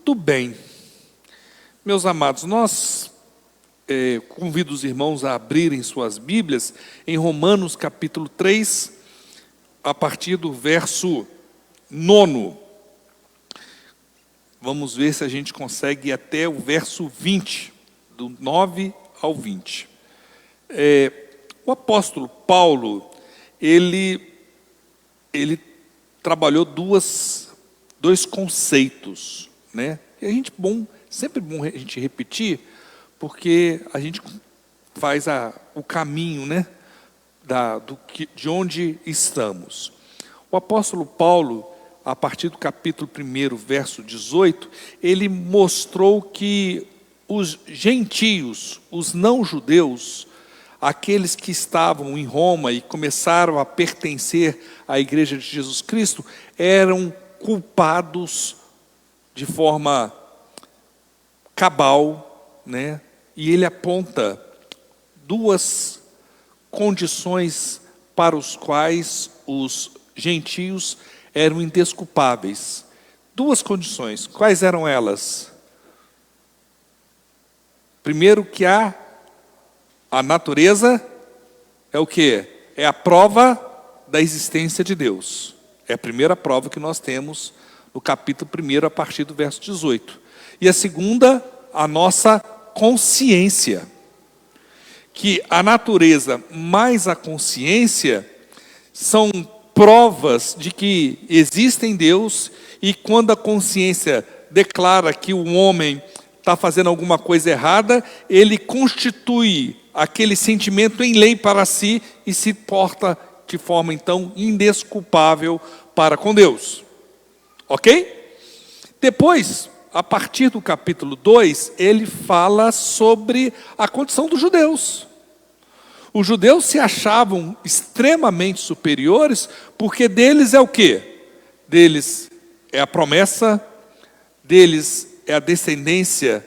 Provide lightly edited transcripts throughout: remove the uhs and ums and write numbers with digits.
Muito bem. Meus amados, nós convido os irmãos a abrirem suas Bíblias em Romanos capítulo 3, a partir do verso 9. Vamos ver se a gente consegue ir até o verso 20, do 9 ao 20. O apóstolo Paulo, ele trabalhou dois conceitos, né? E sempre bom a gente repetir, porque a gente faz o caminho, né? De onde estamos. O apóstolo Paulo, a partir do capítulo 1, verso 18, ele mostrou que os gentios, os não-judeus, aqueles que estavam em Roma e começaram a pertencer à igreja de Jesus Cristo, eram culpados de forma cabal, né? E ele aponta duas condições para os quais os gentios eram indesculpáveis. Duas condições. Quais eram elas? Primeiro, que a natureza é o quê? É a prova da existência de Deus. É a primeira prova que nós temos no capítulo 1, a partir do verso 18. E a segunda, a nossa consciência. Que a natureza mais a consciência são provas de que existe Deus, e quando a consciência declara que o homem está fazendo alguma coisa errada, ele constitui aquele sentimento em lei para si e se porta de forma então indesculpável para com Deus. Ok? Depois, a partir do capítulo 2, ele fala sobre a condição dos judeus. Os judeus se achavam extremamente superiores, porque deles é o quê? Deles é a promessa, deles é a descendência,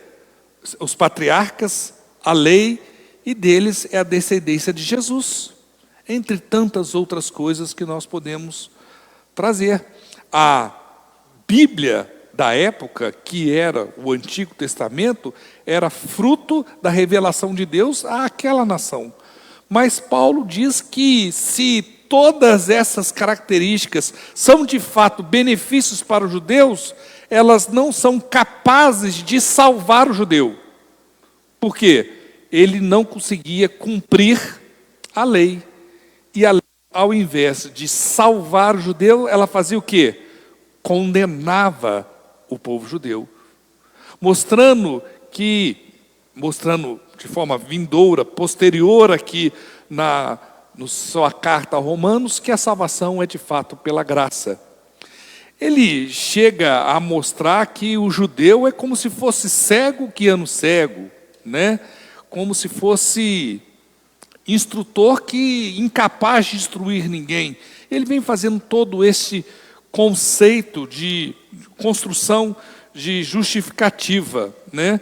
os patriarcas, a lei, e deles é a descendência de Jesus, entre tantas outras coisas que nós podemos trazer. A Bíblia da época, que era o Antigo Testamento, era fruto da revelação de Deus àquela nação. Mas Paulo diz que se todas essas características são de fato benefícios para os judeus, elas não são capazes de salvar o judeu. Por quê? Ele não conseguia cumprir a lei. E a lei, ao invés de salvar o judeu, ela fazia o quê? Condenava o povo judeu. Mostrando de forma vindoura, posterior aqui na sua carta a Romanos, que a salvação é de fato pela graça. Ele chega a mostrar que o judeu é como se fosse cego guiando cego, né? Como se fosse instrutor que incapaz de instruir ninguém. Ele vem fazendo todo esse conceito de construção de justificativa, né?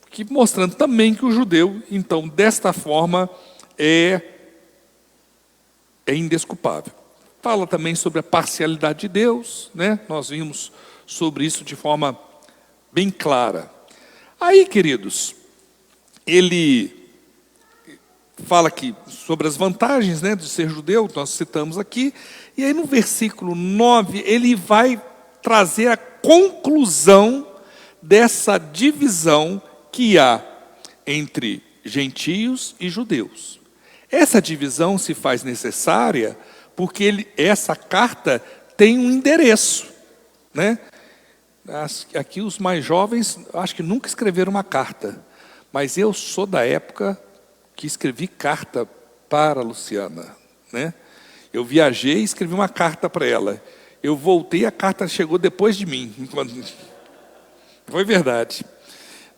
Que mostrando também que o judeu, então, desta forma, é indesculpável. Fala também sobre a parcialidade de Deus, né? Nós vimos sobre isso de forma bem clara. Aí, queridos, ele fala aqui sobre as vantagens, né, de ser judeu, nós citamos aqui, e aí no versículo 9, ele vai trazer a conclusão dessa divisão que há entre gentios e judeus. Essa divisão se faz necessária porque essa carta tem um endereço, né? Aqui os mais jovens, acho que nunca escreveram uma carta, mas eu sou da época que escrevi carta para a Luciana, né? Eu viajei e escrevi uma carta para ela. Eu voltei, a carta chegou depois de mim. Foi verdade,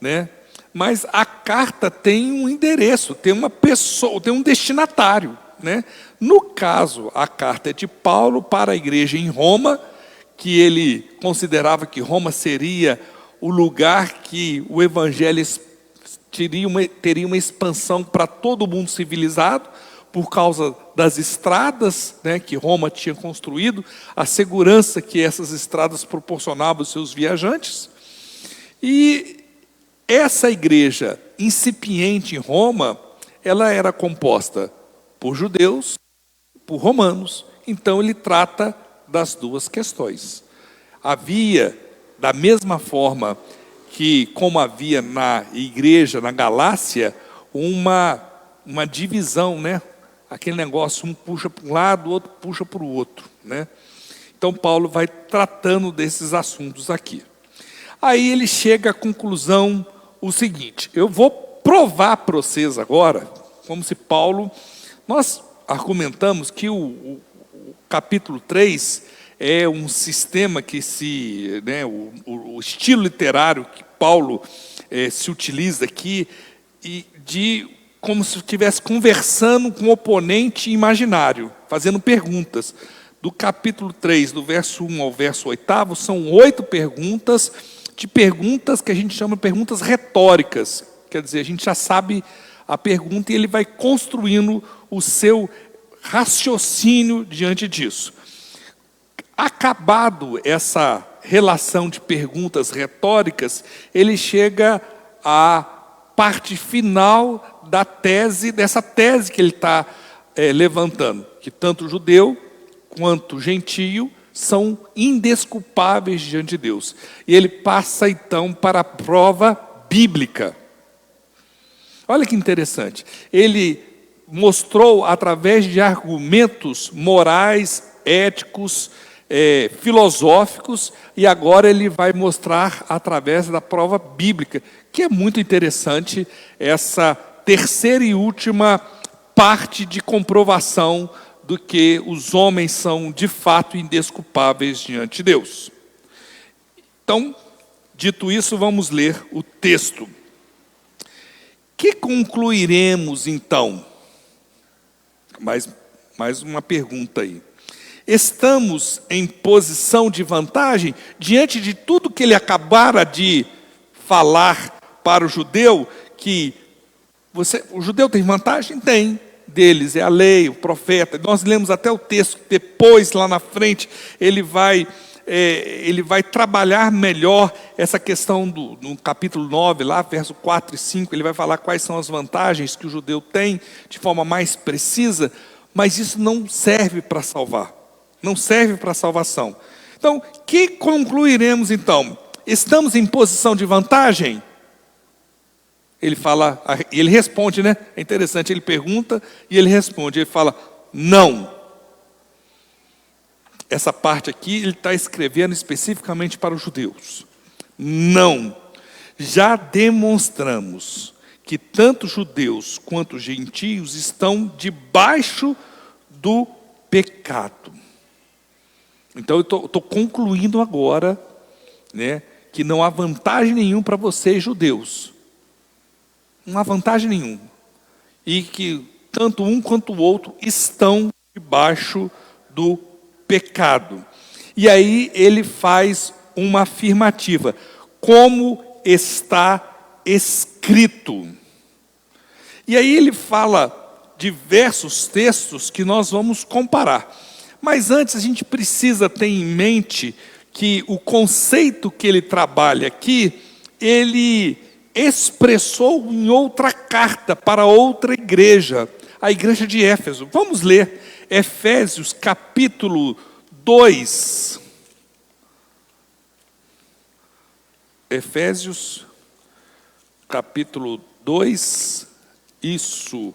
né? Mas a carta tem um endereço, tem uma pessoa, tem um destinatário, né? No caso, a carta é de Paulo para a igreja em Roma, que ele considerava que Roma seria o lugar que o evangelho teria uma expansão para todo o mundo civilizado, por causa das estradas, né, que Roma tinha construído, a segurança que essas estradas proporcionavam aos seus viajantes. E essa igreja incipiente em Roma, ela era composta por judeus, por romanos. Então ele trata das duas questões. Havia, da mesma forma que, como havia na igreja, na Galácia, uma divisão, né? Aquele negócio, um puxa para um lado, o outro puxa para o outro, né? Então Paulo vai tratando desses assuntos aqui. Aí ele chega à conclusão o seguinte: eu vou provar para vocês agora, como se Paulo... Nós argumentamos que o capítulo 3 é um sistema que o estilo literário que Paulo se utiliza aqui, como se estivesse conversando com um oponente imaginário, fazendo perguntas. Do capítulo 3, do verso 1 ao verso 8, são 8 perguntas, que a gente chama de perguntas retóricas. Quer dizer, a gente já sabe a pergunta e ele vai construindo o seu raciocínio diante disso. Acabado essa relação de perguntas retóricas, ele chega à parte final da tese, dessa tese que ele está levantando, que tanto judeu quanto gentio são indesculpáveis diante de Deus. E ele passa então para a prova bíblica. Olha que interessante. Ele mostrou através de argumentos morais, éticos, filosóficos, e agora ele vai mostrar através da prova bíblica, que é muito interessante, essa terceira e última parte de comprovação do que os homens são de fato indesculpáveis diante de Deus. Então, dito isso, vamos ler o texto. Que concluiremos então? Mais uma pergunta aí. Estamos em posição de vantagem diante de tudo que ele acabara de falar para o judeu, que o judeu tem vantagem? Tem. Deles é a lei, o profeta. Nós lemos até o texto, depois lá na frente ele vai trabalhar melhor essa questão no capítulo 9, lá, verso 4 e 5, ele vai falar quais são as vantagens que o judeu tem, de forma mais precisa, mas isso não serve para salvar, não serve para a salvação. Então, que concluiremos então? Estamos em posição de vantagem? Ele fala, ele responde, né? É interessante, ele pergunta e ele responde, ele fala, não. Essa parte aqui, ele está escrevendo especificamente para os judeus. Não. Já demonstramos que tanto judeus quanto gentios estão debaixo do pecado. Então eu estou concluindo agora, né, que não há vantagem nenhuma para vocês judeus. Não há vantagem nenhuma. E que tanto um quanto o outro estão debaixo do pecado. E aí ele faz uma afirmativa. Como está escrito. E aí ele fala diversos textos que nós vamos comparar. Mas antes a gente precisa ter em mente que o conceito que ele trabalha aqui, ele expressou em outra carta para outra igreja, a igreja de Éfeso. Vamos ler Efésios capítulo 2. Efésios capítulo 2, isso,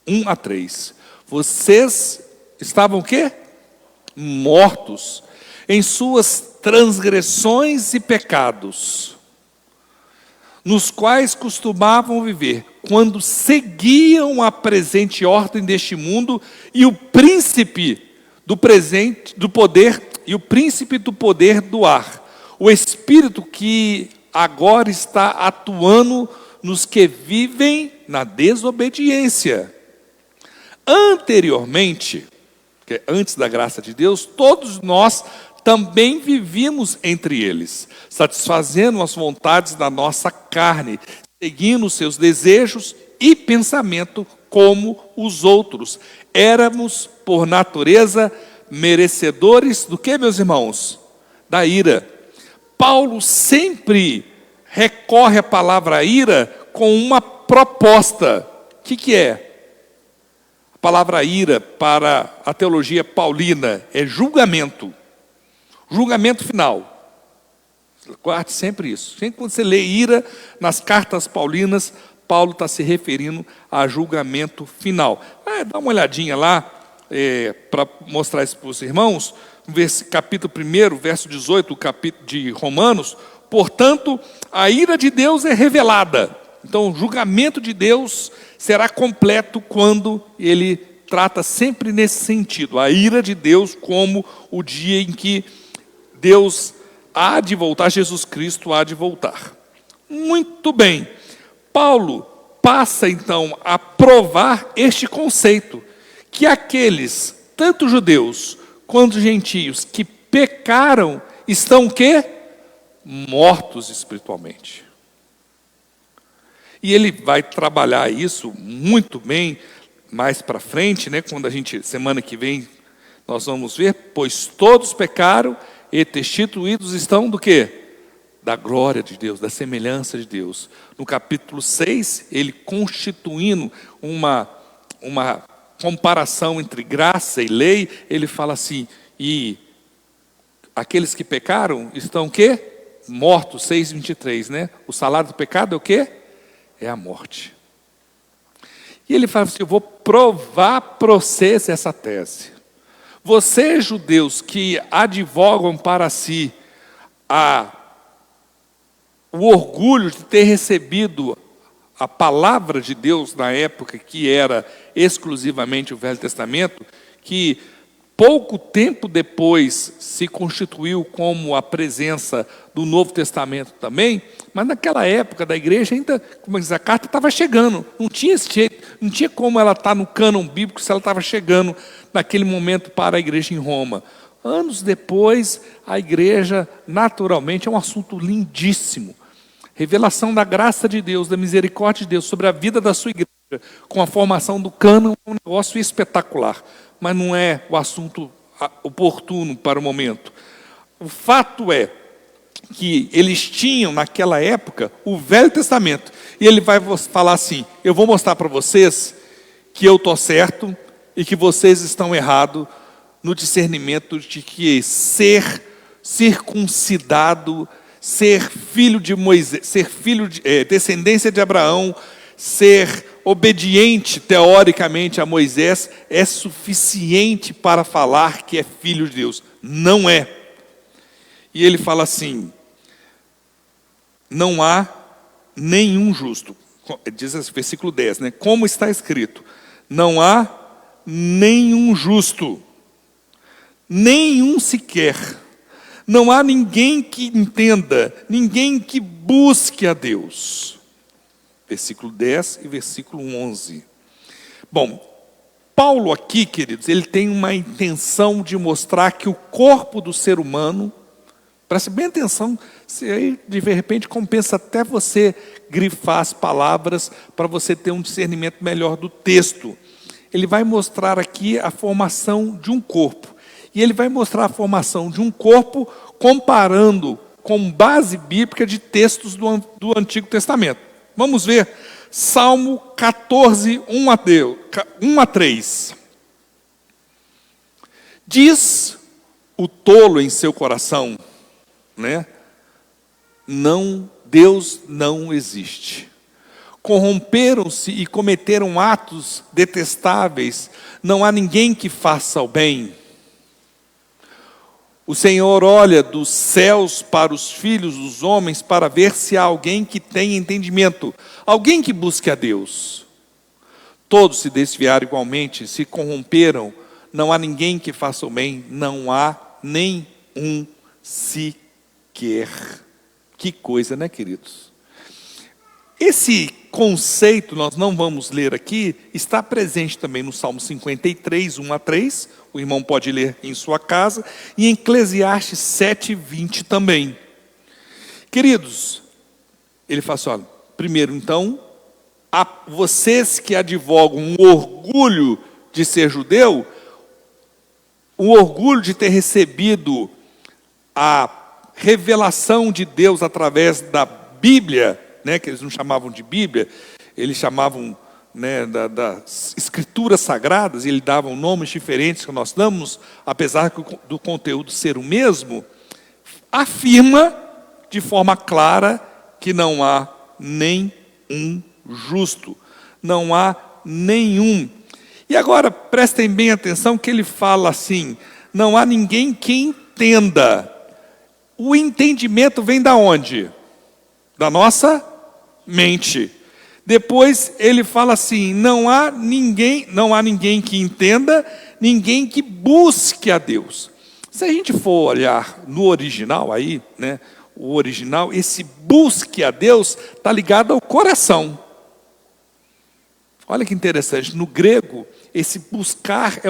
1 a 3. Vocês estavam o quê? Mortos em suas transgressões e pecados, nos quais costumavam viver, quando seguiam a presente ordem deste mundo e o príncipe do presente, do poder, e o príncipe do poder do ar, o espírito que agora está atuando nos que vivem na desobediência. Anteriormente, que é antes da graça de Deus, todos nós também vivíamos entre eles, satisfazendo as vontades da nossa carne, seguindo os seus desejos e pensamento como os outros. Éramos, por natureza, merecedores do que, meus irmãos? Da ira. Paulo sempre recorre à palavra ira com uma proposta. O que é? A palavra ira para a teologia paulina é julgamento. Julgamento final. Guarde sempre isso. Sempre quando você lê ira nas cartas paulinas, Paulo está se referindo a julgamento final. Dá uma olhadinha lá, para mostrar isso para os irmãos, capítulo 1, verso 18, do capítulo de Romanos. Portanto, a ira de Deus é revelada. Então, o julgamento de Deus será completo quando ele trata sempre nesse sentido. A ira de Deus como o dia em que Deus há de voltar, Jesus Cristo há de voltar. Muito bem. Paulo passa então a provar este conceito, que aqueles, tanto judeus quanto gentios, que pecaram, estão o quê? Mortos espiritualmente. E ele vai trabalhar isso muito bem mais para frente, né? Quando semana que vem, nós vamos ver, pois todos pecaram e destituídos estão do quê? Da glória de Deus, da semelhança de Deus. No capítulo 6, ele constituindo uma comparação entre graça e lei, ele fala assim, e aqueles que pecaram estão o quê? Mortos, 6:23, né? O salário do pecado é o quê? É a morte. E ele fala assim, eu vou provar para vocês essa tese. Vocês, judeus, que advogam para si o orgulho de ter recebido a palavra de Deus na época que era exclusivamente o Velho Testamento, que pouco tempo depois se constituiu como a presença do Novo Testamento também, mas naquela época da igreja ainda, como diz, a carta estava chegando, não tinha como ela estar no cânon bíblico se ela estava chegando naquele momento para a igreja em Roma. Anos depois, a igreja, naturalmente, é um assunto lindíssimo. Revelação da graça de Deus, da misericórdia de Deus sobre a vida da sua igreja, com a formação do cânon, é um negócio espetacular. Mas não é o assunto oportuno para o momento. O fato é que eles tinham, naquela época, o Velho Testamento. E ele vai falar assim, eu vou mostrar para vocês que eu estou certo e que vocês estão errados no discernimento de que ser circuncidado, ser filho de Moisés, ser descendência de Abraão, ser obediente teoricamente a Moisés é suficiente para falar que é filho de Deus. Não é. E ele fala assim, não há nenhum justo. Diz esse versículo 10, né? Como está escrito, não há nenhum justo, nenhum sequer. Não há ninguém que entenda, ninguém que busque a Deus. Versículo 10 e versículo 11. Bom, Paulo aqui, queridos, ele tem uma intenção de mostrar que o corpo do ser humano, preste bem atenção, se aí de repente compensa até você grifar as palavras para você ter um discernimento melhor do texto. Ele vai mostrar aqui a formação de um corpo. E ele vai mostrar a formação de um corpo comparando com base bíblica de textos do Antigo Testamento. Vamos ver, Salmo 14, 1 a 3. Diz o tolo em seu coração, né? Não, Deus não existe. Corromperam-se e cometeram atos detestáveis, não há ninguém que faça o bem. O Senhor olha dos céus para os filhos dos homens para ver se há alguém que tenha entendimento, alguém que busque a Deus. Todos se desviaram igualmente, se corromperam, não há ninguém que faça o bem, não há nem um sequer. Que coisa, né, queridos? Esse conceito, nós não vamos ler aqui, está presente também no Salmo 53, 1 a 3, o irmão pode ler em sua casa, e em Eclesiastes 7, 20 também. Queridos, ele fala assim, olha, primeiro então, vocês que advogam o orgulho de ser judeu, o orgulho de ter recebido a revelação de Deus através da Bíblia, né, que eles não chamavam de Bíblia, eles chamavam, né, das escrituras sagradas, e eles davam nomes diferentes que nós damos, apesar do conteúdo ser o mesmo, afirma de forma clara que não há nem um justo, não há nenhum. E agora prestem bem atenção que ele fala assim: não há ninguém que entenda. O entendimento vem da onde? Da nossa mente. Depois ele fala assim: não há ninguém que entenda, ninguém que busque a Deus. Se a gente for olhar no original aí, né, o original, esse busque a Deus está ligado ao coração. Olha que interessante, no grego, esse buscar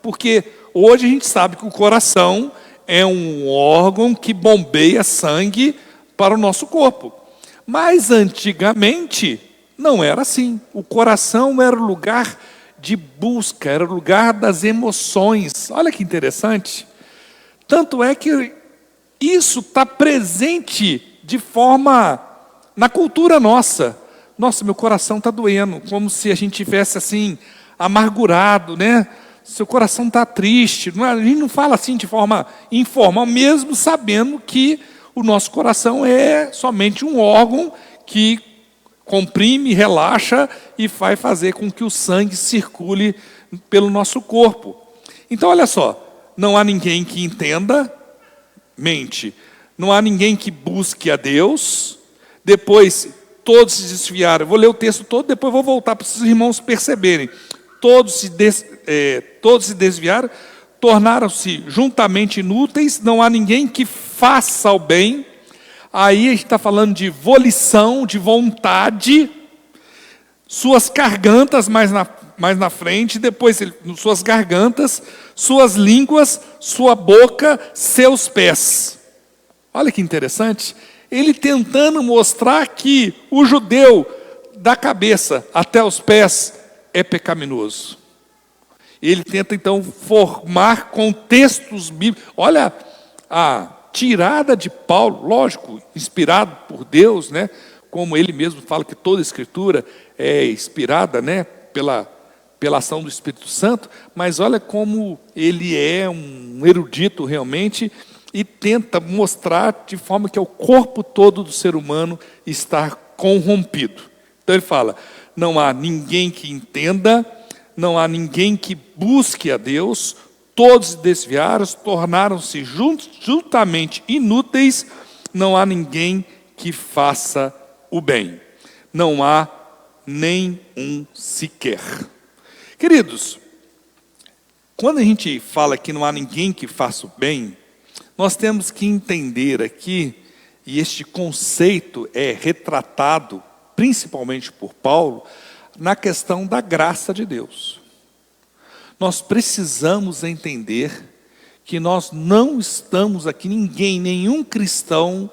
porque hoje a gente sabe que o coração é um órgão que bombeia sangue para o nosso corpo. Mas antigamente não era assim. O coração era o lugar de busca, era o lugar das emoções. Olha que interessante. Tanto é que isso está presente de forma na cultura nossa. Nossa, meu coração está doendo, como se a gente tivesse assim, amargurado, né? Seu coração está triste. A gente não fala assim de forma informal, mesmo sabendo que o nosso coração é somente um órgão que comprime, relaxa e vai fazer com que o sangue circule pelo nosso corpo. Então, olha só, não há ninguém que entenda, mente. Não há ninguém que busque a Deus. Depois, todos se desviaram. Eu vou ler o texto todo, depois vou voltar para os irmãos perceberem. Todos se desviaram, tornaram-se juntamente inúteis. Não há ninguém que faça o bem. Aí a gente está falando de volição, de vontade. Suas gargantas mais na frente, depois suas gargantas, suas línguas, sua boca, seus pés. Olha que interessante. Ele tentando mostrar que o judeu, da cabeça até os pés, é pecaminoso. Ele tenta então formar contextos bíblicos. Olha a tirada de Paulo, lógico, inspirado por Deus, né? Como ele mesmo fala que toda a escritura é inspirada, né, pela ação do Espírito Santo, mas olha como ele é um erudito realmente e tenta mostrar de forma que o corpo todo do ser humano está corrompido. Então ele fala: não há ninguém que entenda, não há ninguém que busque a Deus, todos se desviaram, tornaram-se juntamente inúteis, não há ninguém que faça o bem. Não há nem um sequer. Queridos, quando a gente fala que não há ninguém que faça o bem, nós temos que entender aqui, e este conceito é retratado principalmente por Paulo, na questão da graça de Deus. Nós precisamos entender que nós não estamos aqui, nenhum cristão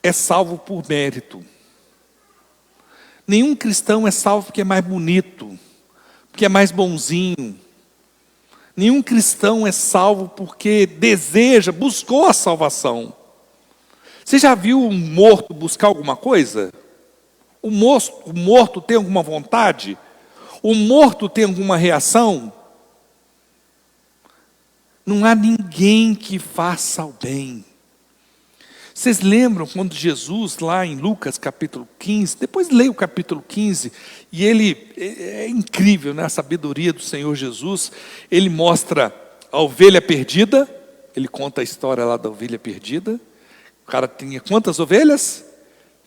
é salvo por mérito. Nenhum cristão é salvo porque é mais bonito, porque é mais bonzinho. Nenhum cristão é salvo porque buscou a salvação. Você já viu um morto buscar alguma coisa? O morto tem alguma vontade? O morto tem alguma reação? Não há ninguém que faça o bem. Vocês lembram quando Jesus, lá em Lucas capítulo 15, depois leia o capítulo 15, e é incrível, né, a sabedoria do Senhor Jesus. Ele mostra a ovelha perdida, ele conta a história lá da ovelha perdida. O cara tinha quantas ovelhas?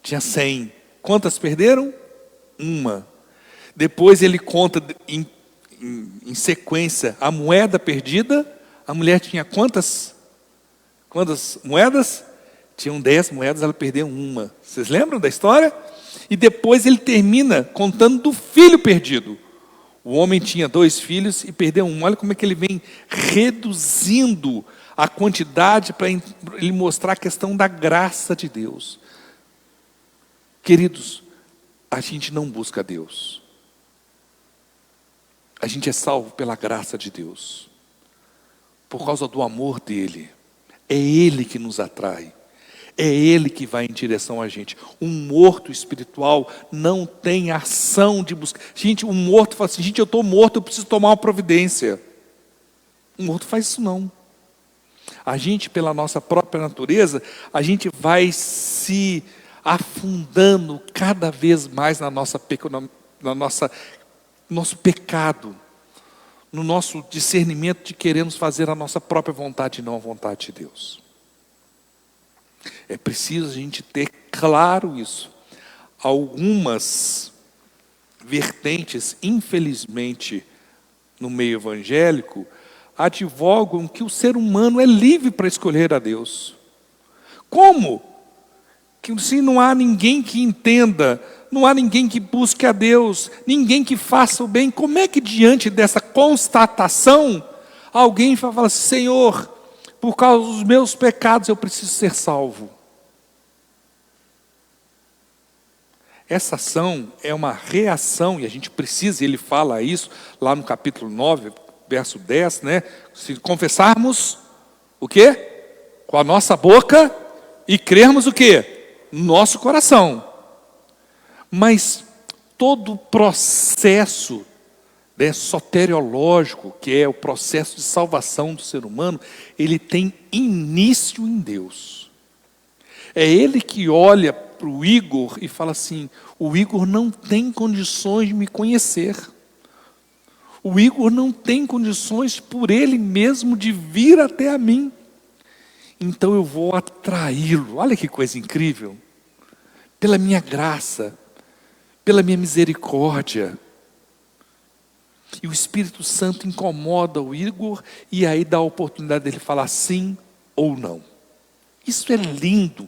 Tinha 100. Quantas perderam? Uma. Depois ele conta em sequência a moeda perdida. A mulher tinha quantas moedas? Tinham 10 moedas, ela perdeu uma. Vocês lembram da história? E depois ele termina contando do filho perdido. O homem tinha 2 filhos e perdeu um. Olha como é que ele vem reduzindo a quantidade para ele mostrar a questão da graça de Deus. Queridos, a gente não busca Deus. A gente é salvo pela graça de Deus. Por causa do amor dele. É Ele que nos atrai. É Ele que vai em direção a gente. Um morto espiritual não tem ação de buscar. Gente, um morto fala assim, gente, eu estou morto, eu preciso tomar uma providência. Um morto faz isso não. A gente, pela nossa própria natureza, a gente vai se afundando cada vez mais no nosso pecado, no nosso discernimento de queremos fazer a nossa própria vontade e não a vontade de Deus. É preciso a gente ter claro isso. Algumas vertentes, infelizmente, no meio evangélico, advogam que o ser humano é livre para escolher a Deus. Como? Que se não há ninguém que entenda, não há ninguém que busque a Deus, ninguém que faça o bem, como é que diante dessa constatação, alguém fala assim, Senhor, por causa dos meus pecados eu preciso ser salvo? Essa ação é uma reação, e a gente precisa, ele fala isso lá no capítulo 9, verso 10, né? Se confessarmos o quê? Com a nossa boca e crermos o quê? No nosso coração. Mas todo o processo, né, soteriológico, que é o processo de salvação do ser humano, ele tem início em Deus. É Ele que olha para o Igor e fala assim, o Igor não tem condições de me conhecer. O Igor não tem condições por ele mesmo de vir até a mim. Então eu vou atraí-lo. Olha que coisa incrível. Pela minha graça, pela minha misericórdia. E o Espírito Santo incomoda o Igor e aí dá a oportunidade dele falar sim ou não. Isso é lindo.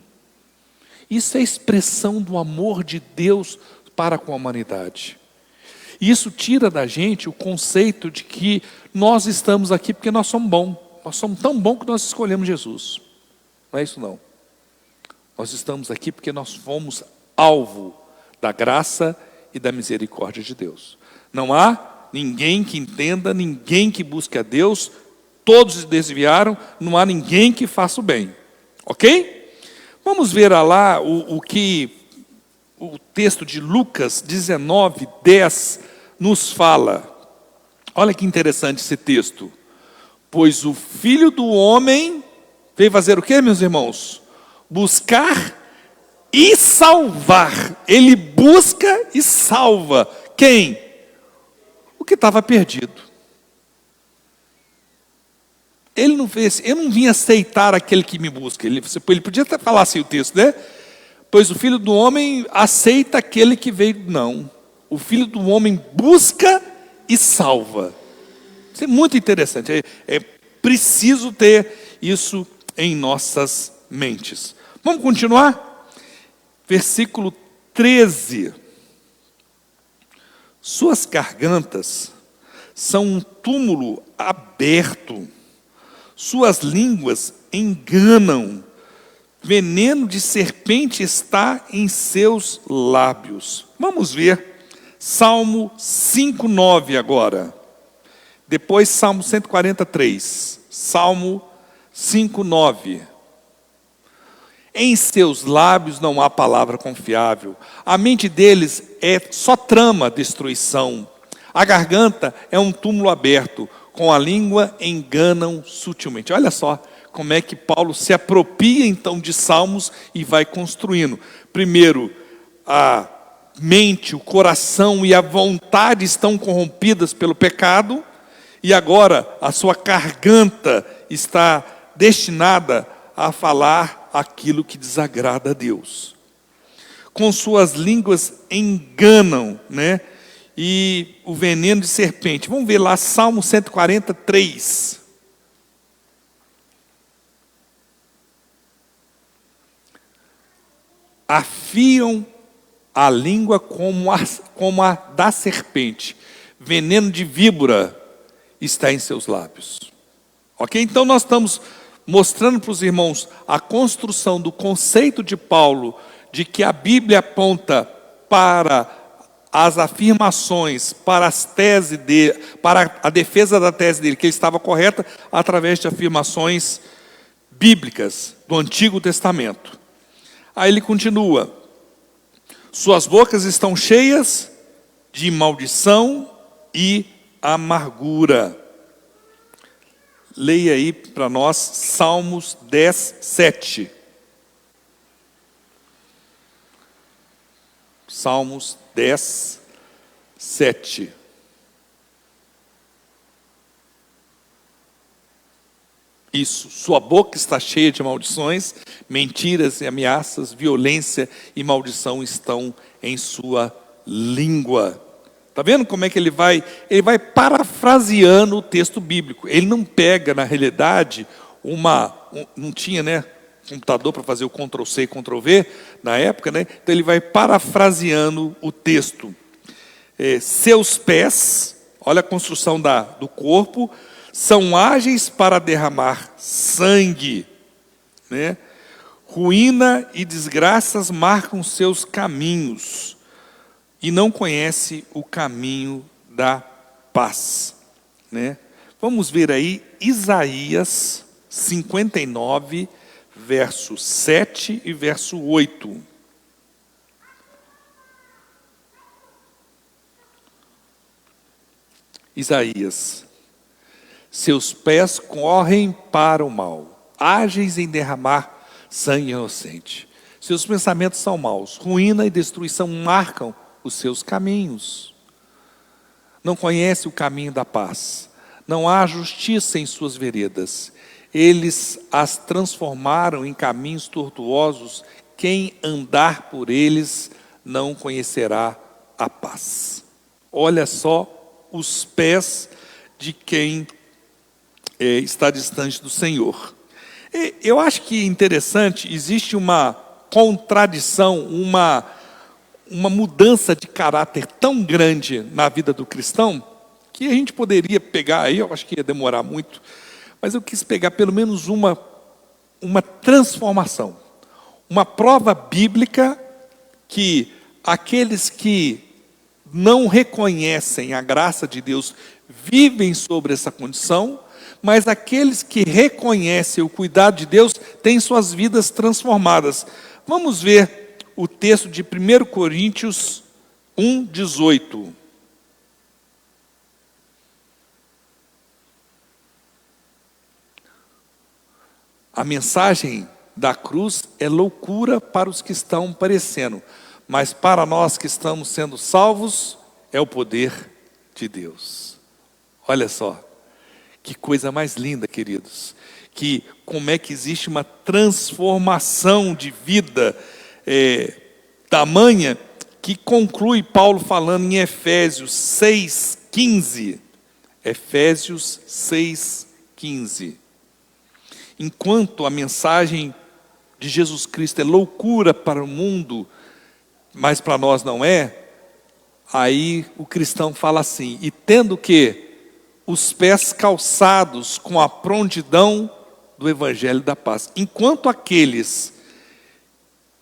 Isso é a expressão do amor de Deus para com a humanidade. E isso tira da gente o conceito de que nós estamos aqui porque nós somos bons. Nós somos tão bons que nós escolhemos Jesus. Não é isso não. Nós estamos aqui porque nós fomos alvo da graça e da misericórdia de Deus. Não há ninguém que entenda, ninguém que busque a Deus, todos se desviaram, não há ninguém que faça o bem. Ok? Vamos ver lá o que o texto de Lucas 19, 10 nos fala. Olha que interessante esse texto. Pois o Filho do Homem veio fazer o quê, meus irmãos? Buscar e salvar. Ele busca e salva. Quem? O que estava perdido. Ele não fez, eu não vim aceitar aquele que me busca. Ele podia até falar assim o texto, né? Pois o Filho do Homem aceita aquele que veio. Não. O Filho do Homem busca e salva. Isso é muito interessante. É preciso ter isso em nossas mentes. Vamos continuar? Versículo 13. Suas gargantas são um túmulo aberto. Suas línguas enganam. Veneno de serpente está em seus lábios. Vamos ver Salmo 5:9 agora. Depois Salmo 143. Salmo 5:9. Em seus lábios não há palavra confiável. A mente deles é só trama destruição. A garganta é um túmulo aberto. Com a língua enganam sutilmente. Olha só como é que Paulo se apropria então de salmos e vai construindo. Primeiro, a mente, o coração e a vontade estão corrompidas pelo pecado. E agora a sua garganta está destinada a falar aquilo que desagrada a Deus. Com suas línguas enganam, né? E o veneno de serpente. Vamos ver lá Salmo 143. Afiam a língua como a da serpente. Veneno de víbora está em seus lábios. Ok? Então nós estamos mostrando para os irmãos a construção do conceito de Paulo de que a Bíblia aponta para as afirmações, para as teses dele, para a defesa da tese dele, que ele estava correta através de afirmações bíblicas do Antigo Testamento. Aí ele continua: suas bocas estão cheias de maldição e amargura. Leia aí para nós Salmos 10, 7. Salmos 10, 7. Isso, sua boca está cheia de maldições, mentiras e ameaças, violência e maldição estão em sua língua. Está vendo como é que ele vai parafraseando o texto bíblico. Ele não pega, na realidade, não tinha, né, computador para fazer o Ctrl+C e Ctrl+V na época, né? Então ele vai parafraseando o texto. Seus pés, olha a construção do corpo, são ágeis para derramar sangue, né? Ruína e desgraças marcam seus caminhos, e não conhece o caminho da paz, né? Vamos ver aí Isaías 59, verso 7 e verso 8. Isaías: seus pés correm para o mal, ágeis em derramar sangue inocente. Seus pensamentos são maus, ruína e destruição marcam os seus caminhos. Não conhece o caminho da paz, não há justiça em suas veredas. Eles as transformaram em caminhos tortuosos, quem andar por eles não conhecerá a paz. Olha só os pés de quem está distante do Senhor. Eu acho que é interessante, existe uma contradição, uma mudança de caráter tão grande na vida do cristão, que a gente poderia pegar aí, eu acho que ia demorar muito, mas eu quis pegar pelo menos uma transformação, uma prova bíblica que aqueles que não reconhecem a graça de Deus vivem sobre essa condição, mas aqueles que reconhecem o cuidado de Deus têm suas vidas transformadas. Vamos ver o texto de 1 Coríntios 1, 18. A mensagem da cruz é loucura para os que estão perecendo, mas para nós que estamos sendo salvos, é o poder de Deus. Olha só, que coisa mais linda, queridos. Como é que existe uma transformação de vida tamanha, que conclui Paulo falando em Efésios 6,15. Efésios 6,15. Enquanto a mensagem de Jesus Cristo é loucura para o mundo, mas para nós não é, aí o cristão fala assim: e tendo que os pés calçados com a prontidão do evangelho da paz. Enquanto aqueles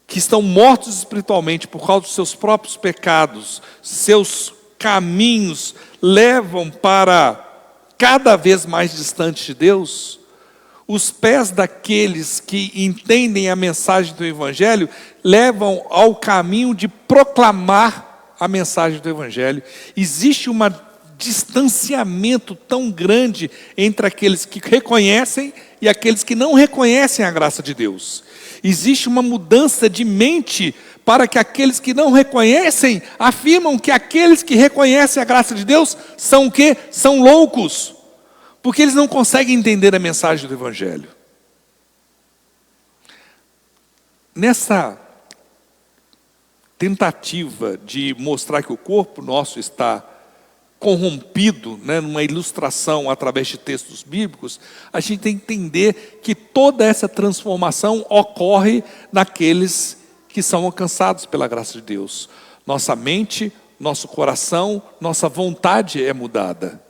que estão mortos espiritualmente por causa dos seus próprios pecados, seus caminhos levam para cada vez mais distante de Deus, os pés daqueles que entendem a mensagem do evangelho levam ao caminho de proclamar a mensagem do evangelho. Existe um distanciamento tão grande entre aqueles que reconhecem e aqueles que não reconhecem a graça de Deus. Existe uma mudança de mente para que aqueles que não reconhecem afirmam que aqueles que reconhecem a graça de Deus são o quê? São loucos, porque eles não conseguem entender a mensagem do evangelho. Nessa tentativa de mostrar que o corpo nosso está corrompido, né, numa ilustração através de textos bíblicos, a gente tem que entender que toda essa transformação ocorre naqueles que são alcançados pela graça de Deus. Nossa mente, nosso coração, nossa vontade é mudada.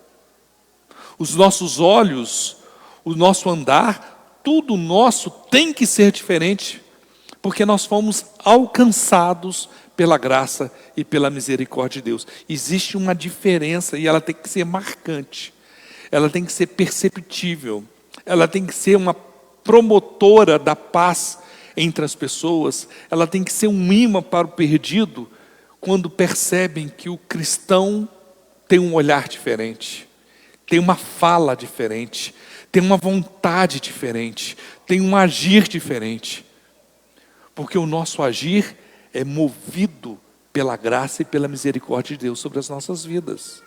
Os nossos olhos, o nosso andar, tudo nosso tem que ser diferente, porque nós fomos alcançados pela graça e pela misericórdia de Deus. Existe uma diferença e ela tem que ser marcante, ela tem que ser perceptível, ela tem que ser uma promotora da paz, entre as pessoas, ela tem que ser um imã para o perdido, quando percebem que o cristão tem um olhar diferente, tem uma fala diferente, tem uma vontade diferente, tem um agir diferente. Porque o nosso agir é movido pela graça e pela misericórdia de Deus sobre as nossas vidas.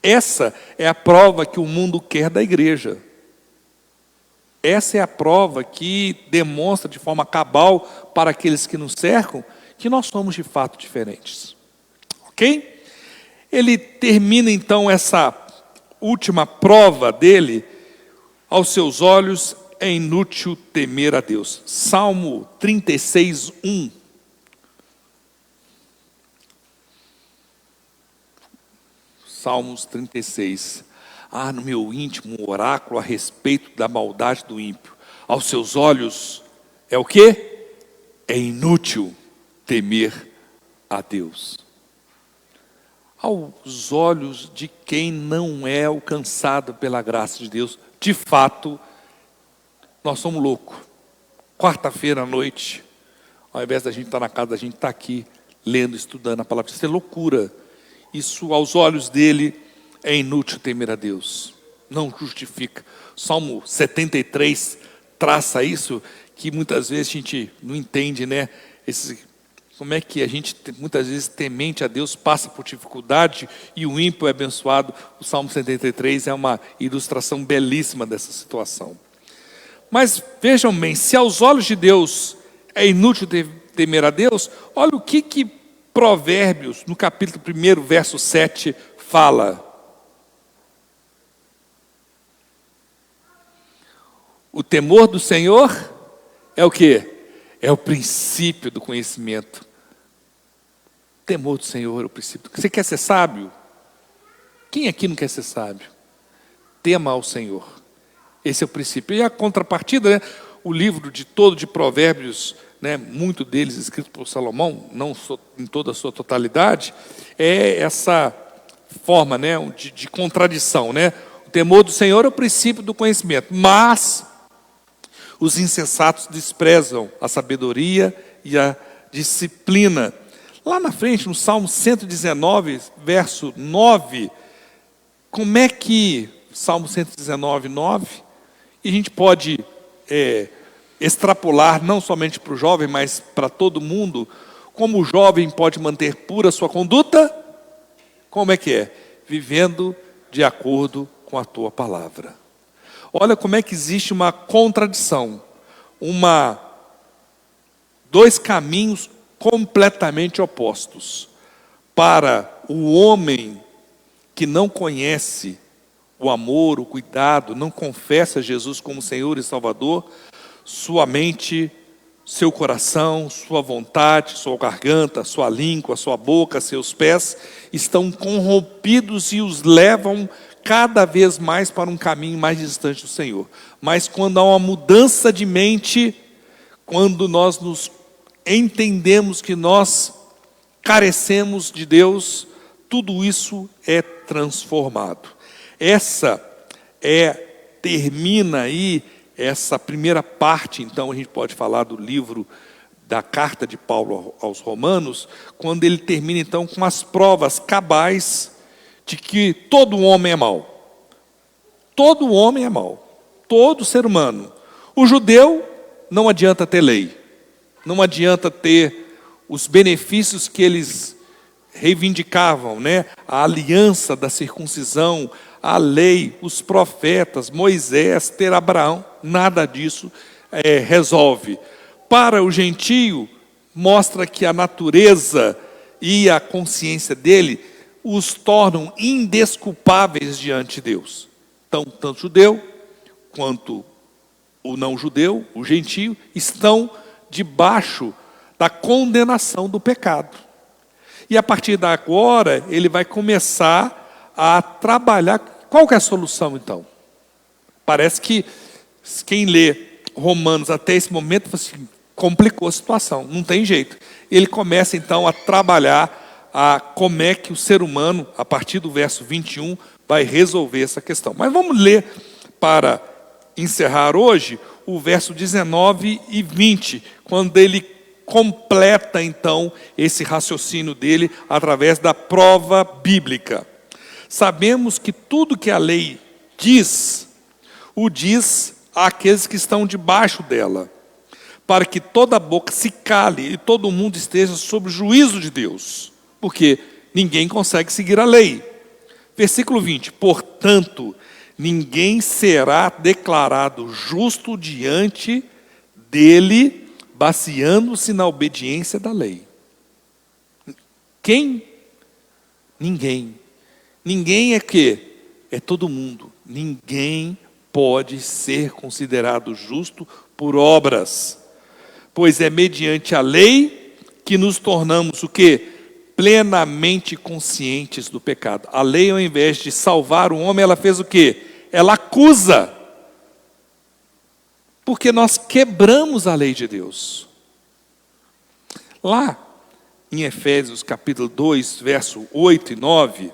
Essa é a prova que o mundo quer da igreja. Essa é a prova que demonstra de forma cabal para aqueles que nos cercam que nós somos de fato diferentes. Ok? Ele termina então essa última prova dele: aos seus olhos é inútil temer a Deus. Salmo 36, 1. Salmos 36. No meu íntimo um oráculo a respeito da maldade do ímpio. Aos seus olhos é o quê? É inútil temer a Deus. Aos olhos de quem não é alcançado pela graça de Deus, de fato, nós somos loucos. Quarta-feira à noite, ao invés da gente estar na casa, a gente está aqui lendo, estudando a palavra. Isso é loucura. Isso, aos olhos dele, é inútil temer a Deus. Não justifica. Salmo 73 traça isso, que muitas vezes a gente não entende, né? Como é que a gente, muitas vezes, temente a Deus, passa por dificuldade e o ímpio é abençoado. O Salmo 73 é uma ilustração belíssima dessa situação. Mas vejam bem, se aos olhos de Deus é inútil temer a Deus, olha o que Provérbios, no capítulo 1, verso 7, fala. O temor do Senhor é o quê? É o princípio do conhecimento. O temor do Senhor é o princípio. Você quer ser sábio? Quem aqui não quer ser sábio? Tema ao Senhor. Esse é o princípio. E a contrapartida, né? O livro de Provérbios, né, muito deles escrito por Salomão, não em toda a sua totalidade, é essa forma, né, de contradição, né? O temor do Senhor é o princípio do conhecimento, mas os insensatos desprezam a sabedoria e a disciplina. Lá na frente, no Salmo 119, verso 9, como é que, Salmo 119, 9, e a gente pode extrapolar não somente para o jovem, mas para todo mundo, como o jovem pode manter pura sua conduta? Como é que é? Vivendo de acordo com a tua palavra. Olha como é que existe uma contradição, dois caminhos completamente opostos. Para o homem que não conhece o amor, o cuidado, não confessa Jesus como Senhor e Salvador, sua mente, seu coração, sua vontade, sua garganta, sua língua, sua boca, seus pés estão corrompidos e os levam cada vez mais para um caminho mais distante do Senhor. Mas quando há uma mudança de mente, quando nós nos entendemos que nós carecemos de Deus, tudo isso é transformado. Termina aí essa primeira parte, então a gente pode falar do livro da carta de Paulo aos Romanos, quando ele termina então com as provas cabais de que todo homem é mau. Todo homem é mau. Todo ser humano. O judeu não adianta ter lei. Não adianta ter os benefícios que eles reivindicavam, né? A aliança da circuncisão, a lei, os profetas, Moisés, ter Abraão, nada disso resolve. Para o gentio, mostra que a natureza e a consciência dele os tornam indesculpáveis diante de Deus. Então, tanto o judeu quanto o não judeu, o gentio, estão debaixo da condenação do pecado. E a partir de agora, ele vai começar a trabalhar. Qual que é a solução, então? Parece que quem lê Romanos até esse momento, assim, complicou a situação, não tem jeito. Ele começa, então, a trabalhar como é que o ser humano, a partir do verso 21, vai resolver essa questão. Mas vamos ler, para encerrar hoje, o verso 19 e 20, quando ele completa então esse raciocínio dele através da prova bíblica. Sabemos que tudo que a lei diz, o diz àqueles que estão debaixo dela, para que toda boca se cale e todo mundo esteja sob o juízo de Deus, porque ninguém consegue seguir a lei. Versículo 20, portanto, ninguém será declarado justo diante dele, baseando-se na obediência da lei. Quem? Ninguém. Ninguém é que? É todo mundo. Ninguém pode ser considerado justo por obras, pois é mediante a lei que nos tornamos o quê? Plenamente conscientes do pecado. A lei, ao invés de salvar o homem, ela fez o quê? Ela acusa. Porque nós quebramos a lei de Deus. Lá em Efésios capítulo 2, verso 8 e 9,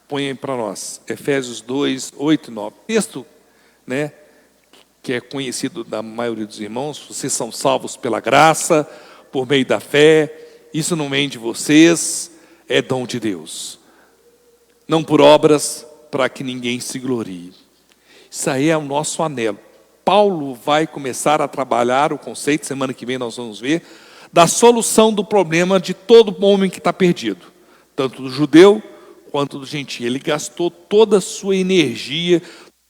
põe aí para nós, Efésios 2, 8 e 9. Texto, né, que é conhecido da maioria dos irmãos, vocês são salvos pela graça, por meio da fé, isso não vem de vocês, é dom de Deus. Não por obras, para que ninguém se glorie. Isso aí é o nosso anelo. Paulo vai começar a trabalhar o conceito, semana que vem nós vamos ver, da solução do problema de todo homem que está perdido, tanto do judeu quanto do gentio. Ele gastou toda a sua energia,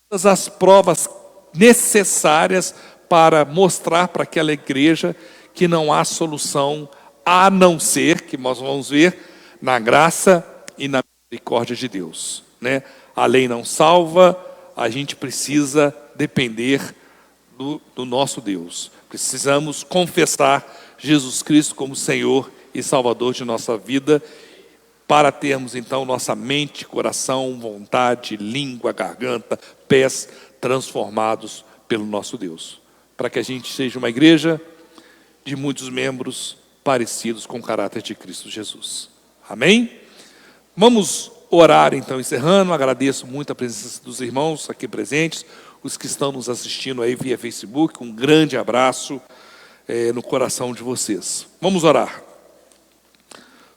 todas as provas necessárias para mostrar para aquela igreja que não há solução a não ser, que nós vamos ver, na graça e na misericórdia de Deus, né? A lei não salva, a gente precisa depender do nosso Deus. Precisamos confessar Jesus Cristo como Senhor e Salvador de nossa vida, para termos então nossa mente, coração, vontade, língua, garganta, pés transformados pelo nosso Deus. Para que a gente seja uma igreja de muitos membros parecidos com o caráter de Cristo Jesus. Amém? Vamos orar então, encerrando. Agradeço muito a presença dos irmãos aqui presentes, os que estão nos assistindo aí via Facebook. Um grande abraço no coração de vocês. Vamos orar.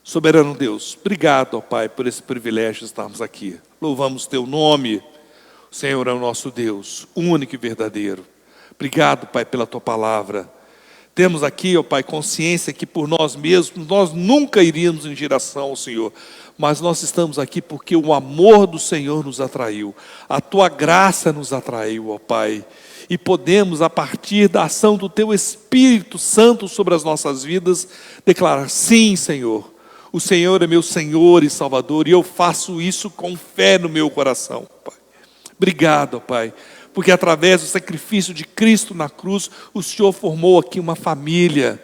Soberano Deus, obrigado, ó Pai, por esse privilégio de estarmos aqui. Louvamos Teu nome. O Senhor é o nosso Deus, único e verdadeiro. Obrigado, Pai, pela Tua palavra. Temos aqui, ó Pai, consciência que por nós mesmos, nós nunca iríamos em direção ao Senhor. Mas nós estamos aqui porque o amor do Senhor nos atraiu. A Tua graça nos atraiu, ó Pai. E podemos, a partir da ação do Teu Espírito Santo sobre as nossas vidas, declarar, sim, Senhor. O Senhor é meu Senhor e Salvador, e eu faço isso com fé no meu coração, Pai. Obrigado, Pai, porque através do sacrifício de Cristo na cruz, o Senhor formou aqui uma família,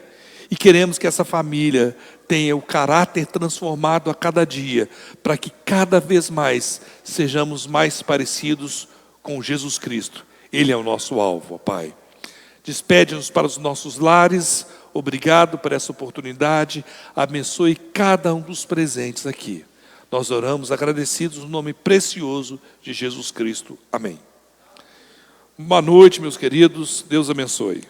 e queremos que essa família tenha o caráter transformado a cada dia, para que cada vez mais sejamos mais parecidos com Jesus Cristo. Ele é o nosso alvo, ó Pai. Despede-nos para os nossos lares. Obrigado por essa oportunidade. Abençoe cada um dos presentes aqui. Nós oramos agradecidos no nome precioso de Jesus Cristo. Amém. Boa noite, meus queridos. Deus abençoe.